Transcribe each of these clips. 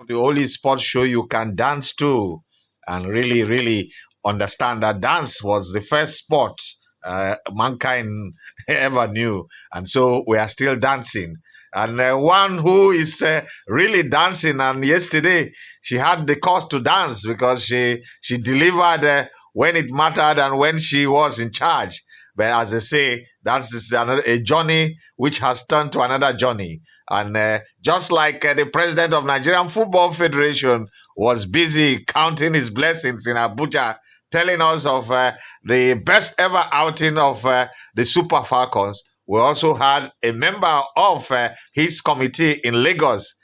the only sports show you can dance to, and really, really understand that dance was the first sport mankind ever knew. And so we are still dancing. And one who is really dancing, and yesterday she had the cause to dance because she delivered when it mattered and when she was in charge. But as I say, that's a journey which has turned to another journey. And just like the president of Nigerian Football Federation was busy counting his blessings in Abuja, telling us of the best ever outing of the Super Falcons, we also had a member of his committee in Lagos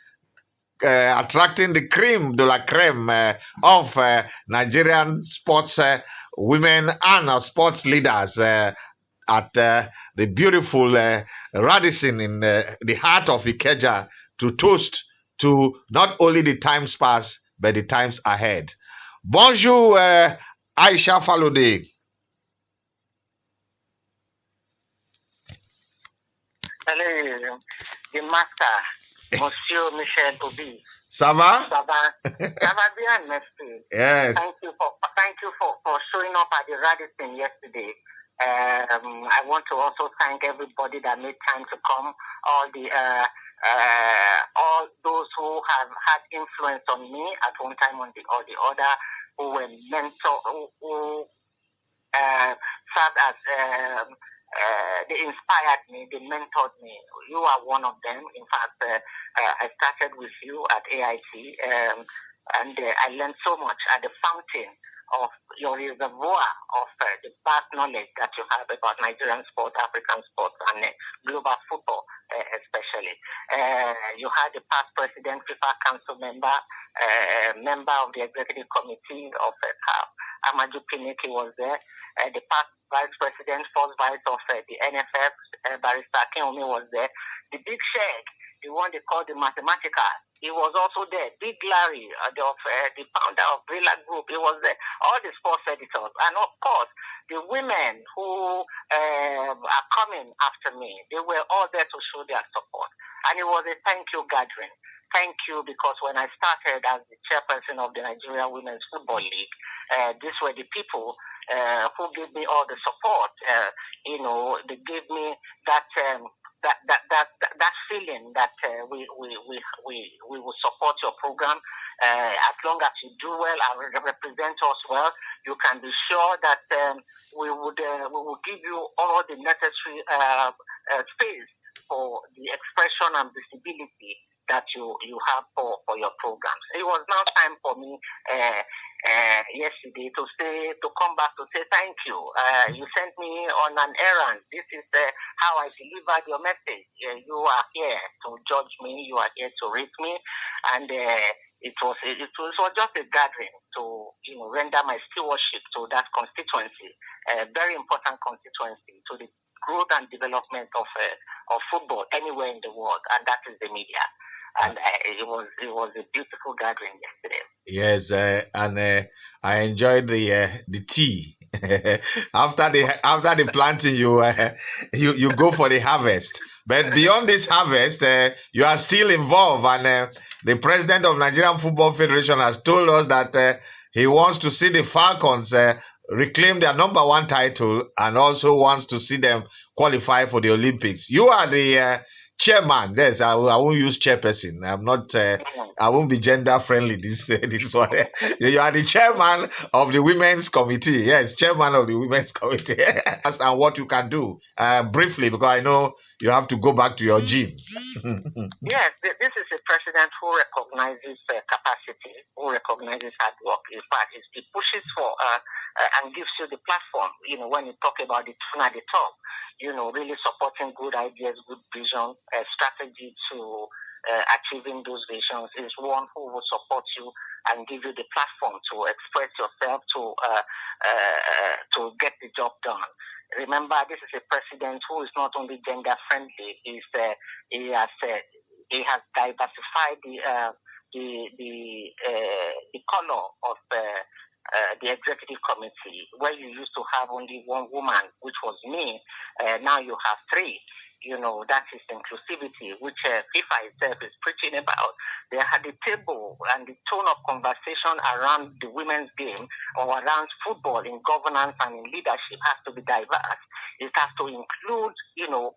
attracting the creme de la creme of Nigerian sports women and sports leaders at the beautiful Radisson in the heart of Ikeja to toast to not only the times past, but the times ahead. Bonjour, Aisha Falode. Hello, the master, Monsieur Mitchell Obi. Ça va? Ça va bien, merci. Yes. Thank you for showing up at the Radisson yesterday. I want to also thank everybody that made time to come. All those who have had influence on me at one time or the other, who were who served as they inspired me, they mentored me. You are one of them. In fact, I started with you at AIT, and I learned so much at the fountain of your reservoir of the vast knowledge that you have about Nigerian sport, African sports, and global football, especially. You had the past president, FIFA council member, member of the executive committee of CAF. Amaju Pinnicky was there. The past vice president, first vice of the NFF, Barrister Keomi was there. The big sheikh, the one they call the mathematical, he was also there. Big Larry, the founder of Brilla Group, he was there. All the sports editors. And of course, the women who are coming after me, they were all there to show their support. And it was a thank you gathering. Thank you, because when I started as the chairperson of the Nigeria Women's Football League, these were the people who gave me all the support. They gave me that feeling that we will support your program as long as you do well and represent us well. You can be sure that we will give you all the necessary space for the expression and visibility that you have for your programs. It was now time for me yesterday to come back to say thank you. You sent me on an errand. This is how I delivered your message. You are here to judge me. You are here to rate me, and it was just a gathering to render my stewardship to that constituency, a very important constituency to the growth and development of football anywhere in the world, and that is the media. And it was a beautiful gathering yesterday. Yes, and I enjoyed the tea. after the planting, you go for the harvest. But beyond this harvest, you are still involved, and the president of Nigerian Football Federation has told us that he wants to see the Falcons reclaim their #1 title, and also wants to see them qualify for the Olympics. You are the chairman. Yes, I won't use chairperson. I'm not. I won't be gender friendly. This one. You are the chairman of the women's committee. Yes, chairman of the women's committee. And what you can do briefly, because I know you have to go back to your gym. Yes, this is a president who recognizes capacity, who recognizes hard work. In fact, he pushes for and gives you the platform. When you talk about the tune at the top, really supporting good ideas, good vision, strategy to achieving those visions, is one who will support you and give you the platform to express yourself, to get the job done. Remember, this is a president who is not only gender friendly; he has diversified the color of the executive committee. Where you used to have only one woman, which was me, now you have 3. that is inclusivity, which FIFA itself is preaching about. They had the table and the tone of conversation around the women's game or around football in governance and in leadership has to be diverse. It has to include,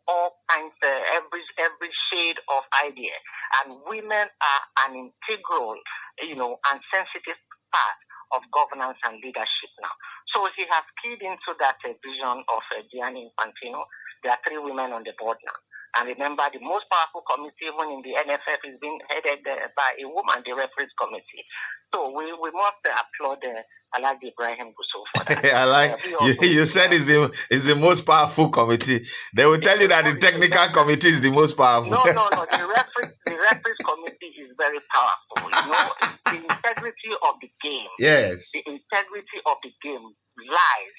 all kinds, every shade of idea. And women are an integral, and sensitive part of governance and leadership now. So he has keyed into that vision of Gianni Infantino. There are 3 women on the board now. And remember, the most powerful committee, even in the NFF, is being headed by a woman, the referees committee. So we must applaud Alhaji Ibrahim Gusau for that. I like you said it's the most powerful committee. They will tell you that the technical committee is the most powerful. No. The referees committee is very powerful. The integrity of the game. Yes. The integrity of the game lies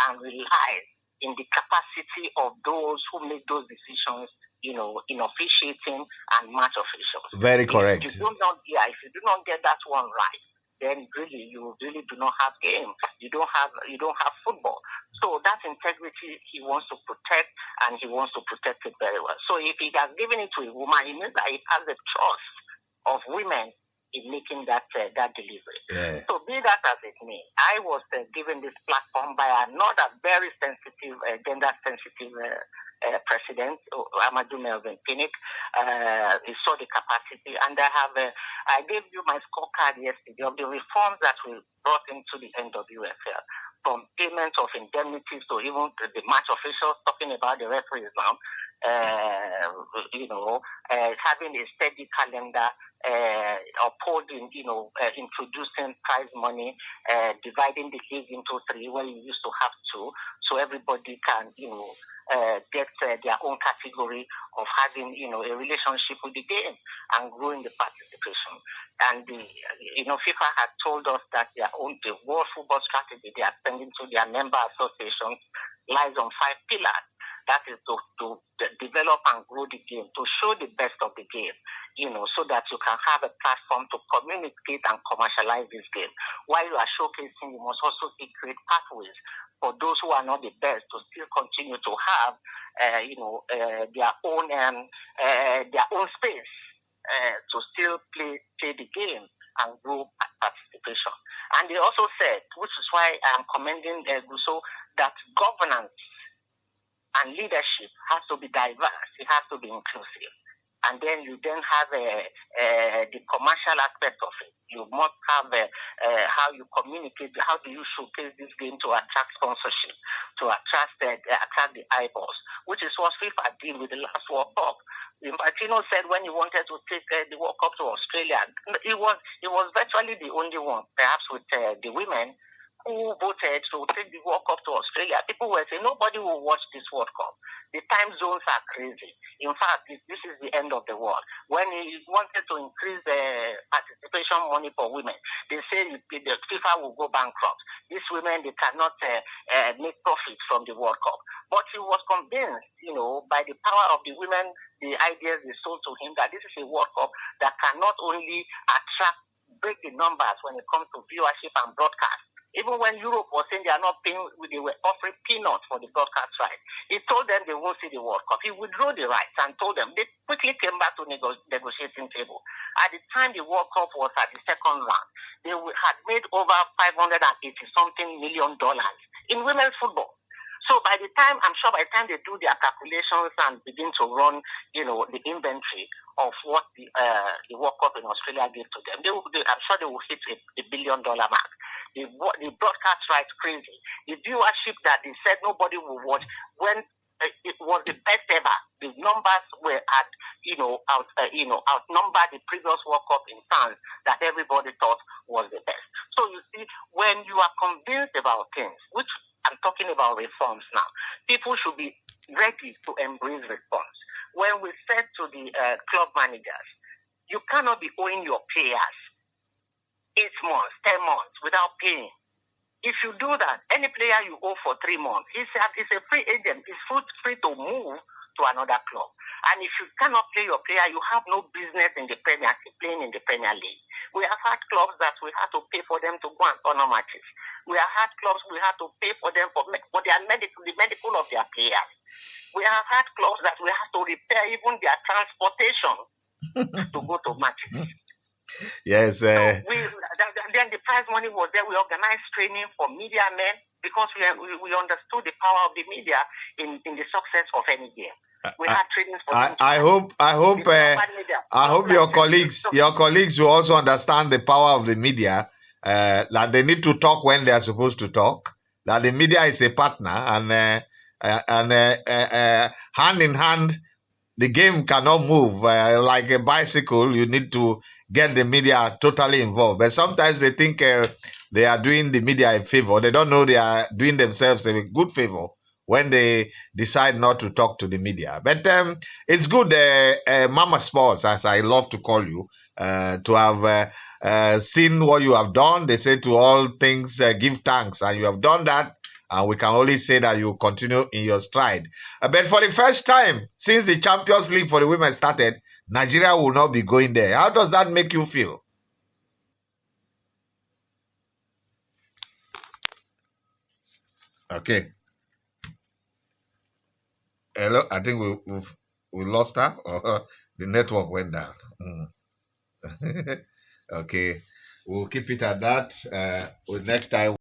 and relies in the capacity of those who make those decisions, in officiating and match officials. Very correct. If you do not get that one right, then really you really do not have game. You don't have football. So that integrity he wants to protect, and he wants to protect it very well. So if he has given it to a woman, it means that he has the trust of women in making that delivery. Yeah. So be that as it may, I was given this platform by another very sensitive, gender-sensitive president, Amadou Melvin Pinnick. He saw the capacity, and I gave you my scorecard yesterday of the reforms that we brought into the NWFL, from payment of indemnities to even the match officials, talking about the referees now, having a steady calendar, upholding, introducing prize money, dividing the league into 3 where you used to have 2, so everybody can, get their own category of having, a relationship with the game and growing the participation. And FIFA had told us that the World Football Strategy they are sending to their member associations lies on 5 pillars. That is to develop and grow the game, to show the best of the game, so that you can have a platform to communicate and commercialize this game. While you are showcasing, you must also create pathways for those who are not the best to still continue to have, their own space to still play the game and grow participation. And they also said, which is why I'm commending Gusau, that governance and leadership has to be diverse. It has to be inclusive. And then you have the commercial aspect of it. You must have how you communicate, how do you showcase this game to attract sponsorship, to attract the eyeballs, which is what FIFA did with the last World Cup. Infantino said when he wanted to take the World Cup to Australia, he was virtually the only one, perhaps with the women, who voted to take the World Cup to Australia. People were saying nobody will watch this World Cup. The time zones are crazy. In fact, this is the end of the world. When he wanted to increase the participation money for women, they said the FIFA will go bankrupt. These women, they cannot make profit from the World Cup. But he was convinced, by the power of the women, the ideas they sold to him, that this is a World Cup that can not only break the numbers when it comes to viewership and broadcast. Even when Europe was saying they are not paying, they were offering peanuts for the broadcast rights. He told them they won't see the World Cup. He withdrew the rights and told them. They quickly came back to negotiating table. At the time the World Cup was at the second round, they had made over $580-something million in women's football. So by the time they do their calculations and begin to run, the inventory of what the World Cup in Australia gave to them, I'm sure they will hit a $1 billion mark. The broadcast rights crazy. The viewership that they said nobody will watch when it was the best ever. The numbers were outnumbered the previous World Cup in fans that everybody thought was the best. So you see, when you are convinced about things, which I'm talking about reforms now, people should be ready to embrace reforms. When we said to the club managers, you cannot be owing your players 8 months, 10 months without paying. If you do that, any player you owe for 3 months, he's a free agent. He's free to move to another club. And if you cannot play your player, you have no business in the playing in the Premier League. We have had clubs that we had to pay for them to go and turn on matches. We have had clubs we had to pay for them for the medical of their players. We have had clubs that we have to repair even their transportation to go to matches. Yes. So then the prize money was there. We organized training for media men because we understood the power of the media in the success of any game. We had trainings for I hope your colleagues will also understand the power of the media. That they need to talk when they are supposed to talk. That the media is a partner, and hand in hand, the game cannot move like a bicycle. You need to get the media totally involved. But sometimes they think they are doing the media a favor. They don't know they are doing themselves a good favor when they decide not to talk to the media. But it's good, Mamasports, as I love to call you, to have seen what you have done. They say to all things, give thanks. And you have done that. And we can only say that you continue in your stride. But for the first time since the Champions League for the women started, Nigeria will not be going there. How does that make you feel? Okay. Hello, I think we lost her, or the network went down. Okay, we'll keep it at that. Next time.